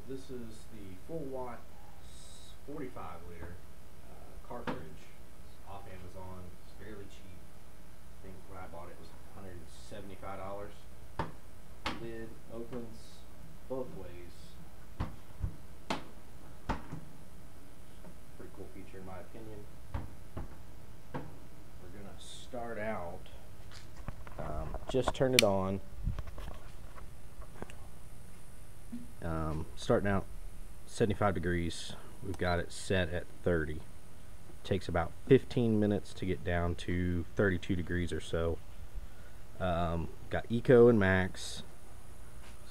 this is the Fullwatt 45 liter cartridge. It's off Amazon. It's fairly cheap. I think when I bought it was $175. Lid opens both ways. Pretty cool feature in my opinion. We're gonna start out. Just turn it on. Starting out 75 degrees. We've got it set at 30. Takes about 15 minutes to get down to 32 degrees or so. Got Eco and Max.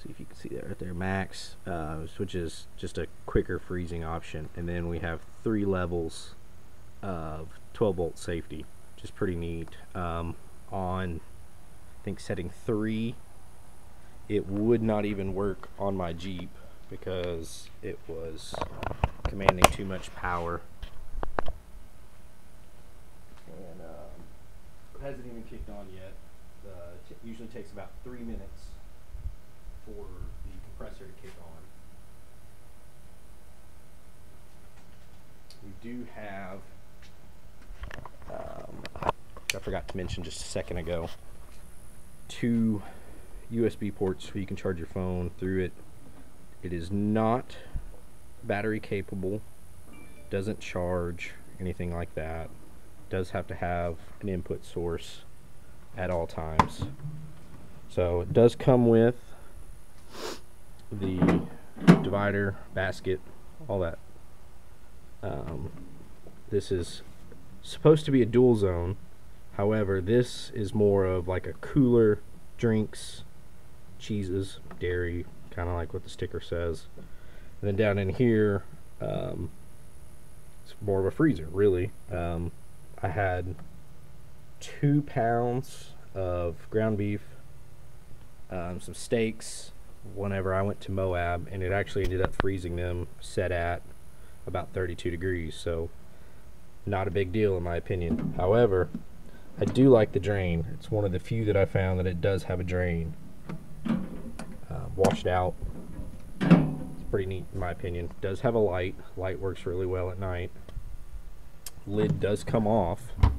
See if you can see that right there, Max, which is just a quicker freezing option. And then we have 3 levels of 12 volt safety, which is pretty neat. On, I think, setting 3, it would not even work on my Jeep because it was commanding too much power. And it hasn't even kicked on yet. It usually takes about 3 minutes for the compressor to kick on. We do have, I forgot to mention just a second ago, 2 USB ports where you can charge your phone through it. It is not battery capable, doesn't charge, anything like that. Does have to have an input source at all times. So it does come with the divider, basket, all that. This is supposed to be a dual zone. However, this is more of like a cooler, drinks, cheeses, dairy, kind of like what the sticker says. And then down in here, it's more of a freezer, really. I had 2 pounds of ground beef, some steaks whenever I went to Moab, and it actually ended up freezing them set at about 32 degrees, so not a big deal in my opinion. However, I do like the drain. It's one of the few that I found that it does have a drain. Washed out. It's pretty neat in my opinion. Does have a light. Light works really well at night. Lid does come off. I'll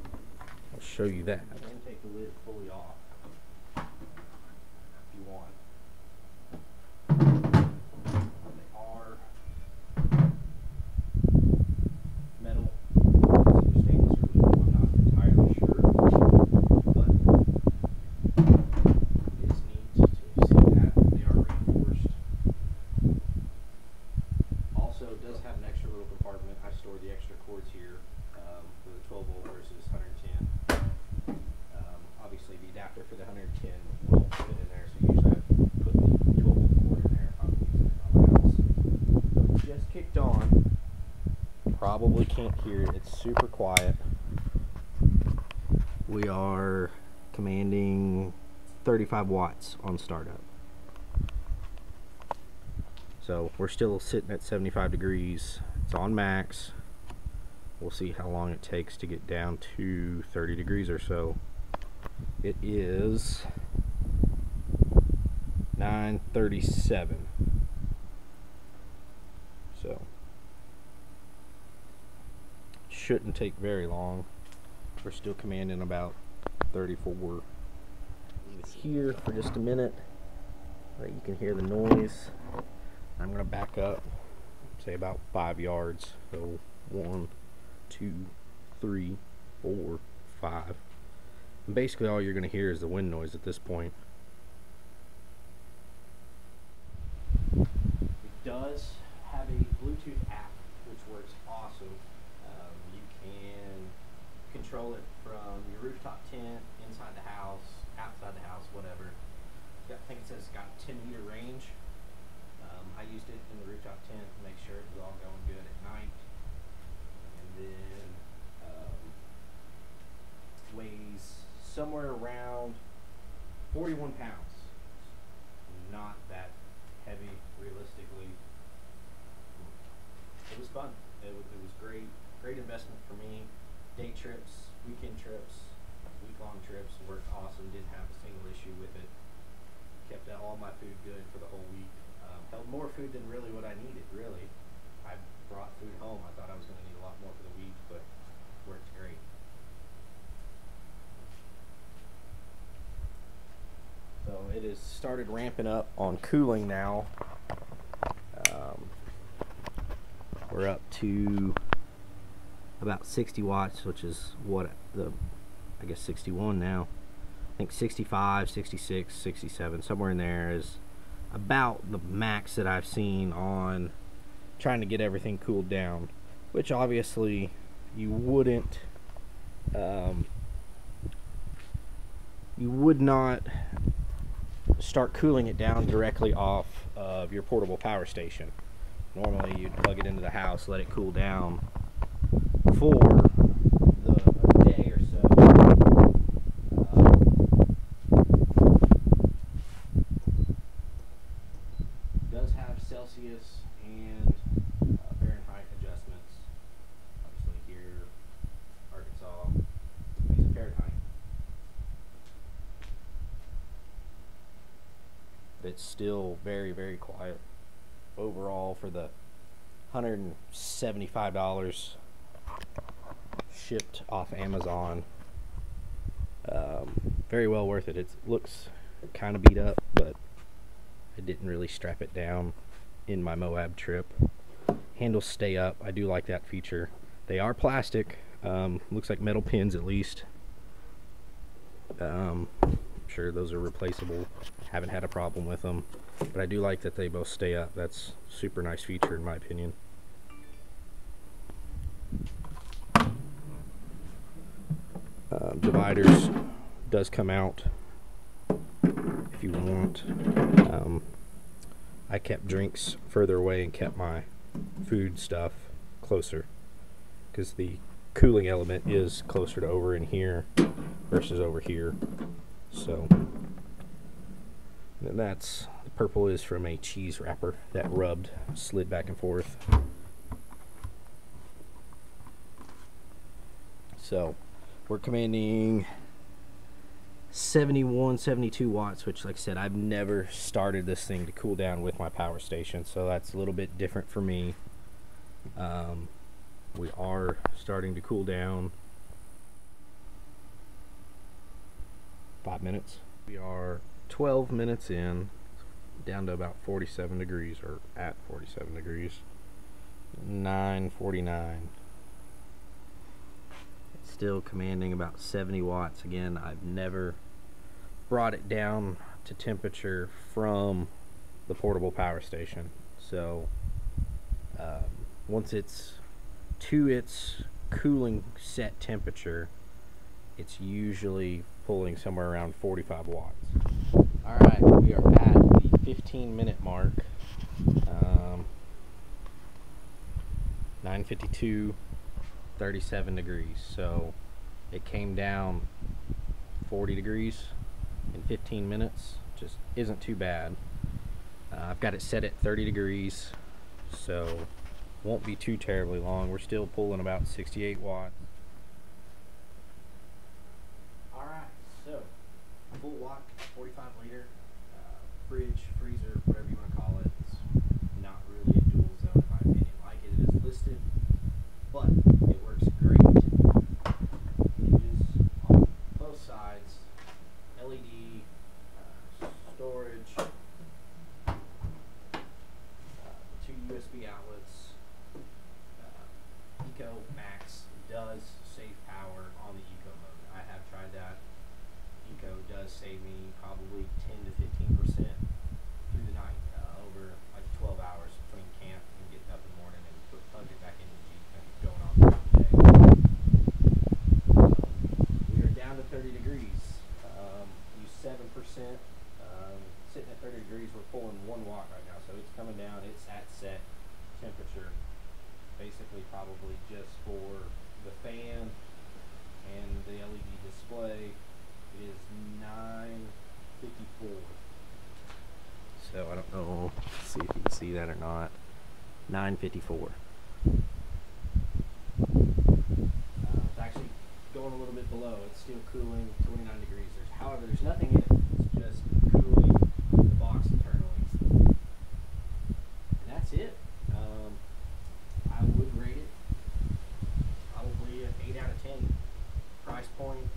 show you that. I can take the lid fully off if you want. They are metal. Stainless or I'm not entirely sure, but it is neat to see that they are reinforced. Also, it does have an extra little compartment. I store the extra cords here for the 12 volt versus 110. Obviously, the adapter for the 110 won't fit in there, so usually I put the 12 volt cord in there if I'm using it on the house. Just kicked on. Probably can't hear it. It's super quiet. We are commanding 35 watts on startup. So we're still sitting at 75 degrees. It's on max. We'll see how long it takes to get down to 30 degrees or so. It is 9:37. So shouldn't take very long. We're still commanding about 34. Leave it here for just a minute. Right, you can hear the noise. I'm going to back up, say about 5 yards. So 1, 2, 3, 4, 5. And basically all you're going to hear is the wind noise at this point. It does have a Bluetooth app which works awesome. You can control it from your rooftop tent, inside the house, outside the house, whatever. I think it says it's got a 10-meter range. I used it in the rooftop tent to make sure it was all going good at night. And then weighs somewhere around 41 pounds. Not that heavy, realistically. It was fun. It was great. Great investment for me. Day trips, weekend trips, week-long trips worked awesome. Didn't have a single issue with it. Kept all my food good for the whole week. Held more food than really what I needed, really. I brought food home. I thought I was going to need a lot more for the week, but it worked great. So it has started ramping up on cooling now. We're up to about 60 watts, which is what I guess 61 now. I think 65, 66, 67, somewhere in there is about the max that I've seen on trying to get everything cooled down, which obviously you wouldn't, you would not start cooling it down directly off of your portable power station. Normally you'd plug it into the house, let it cool down for a day or so. Does have Celsius and Fahrenheit adjustments. Obviously here, Arkansas, we use Fahrenheit. But it's still very, very quiet overall for the $175 shipped off Amazon. Very well worth it. It looks kind of beat up, but I didn't really strap it down in my Moab trip. Handles stay up. I do like that feature. They are plastic. Looks like metal pins at least. I'm sure those are replaceable. Haven't had a problem with them, but I do like that they both stay up. That's a super nice feature in my opinion. Dividers does come out if you want. I kept drinks further away and kept my food stuff closer because the cooling element is closer to over in here versus over here. So and that's the purple is from a cheese wrapper that rubbed, slid back and forth. So we're commanding 71, 72 watts, which like I said, I've never started this thing to cool down with my power station, so that's a little bit different for me. We are starting to cool down. 5 minutes. We are 12 minutes in, down to about 47 degrees, or at 47 degrees. 9:49. Still commanding about 70 watts. Again, I've never brought it down to temperature from the portable power station. So once it's to its cooling set temperature, it's usually pulling somewhere around 45 watts. Alright, we are at the 15-minute mark. 9:52. 37 degrees, so it came down 40 degrees in 15 minutes. Just isn't too bad. I've got it set at 30 degrees, so won't be too terribly long. We're still pulling about 68 watts. Alright, so Fullwatt 45 liter fridge, freezer, whatever you want to call it. It's not really a dual zone in my opinion. Like it is listed, but it works great. Hinges on both sides, LED, storage, 2 USB outlets. Eco Max does save power on the Eco mode. I have tried that. Eco does save me probably 10 to 15% through the night, over like 12 hours between camp and getting up in the morning and plug it back into the Jeep and going on throughout the day. We are down to 30 degrees. Use 7%. Sitting at 30 degrees, we're pulling 1 watt right now, so it's coming down. It's at set temperature. Basically, probably just for the fan and the LED display. It is 9:54. So I don't know. Let's see if you can see that or not. 9:54. It's actually going a little bit below. It's still cooling 29 degrees. However, there's nothing in it. It's just cooling the box internally. price point.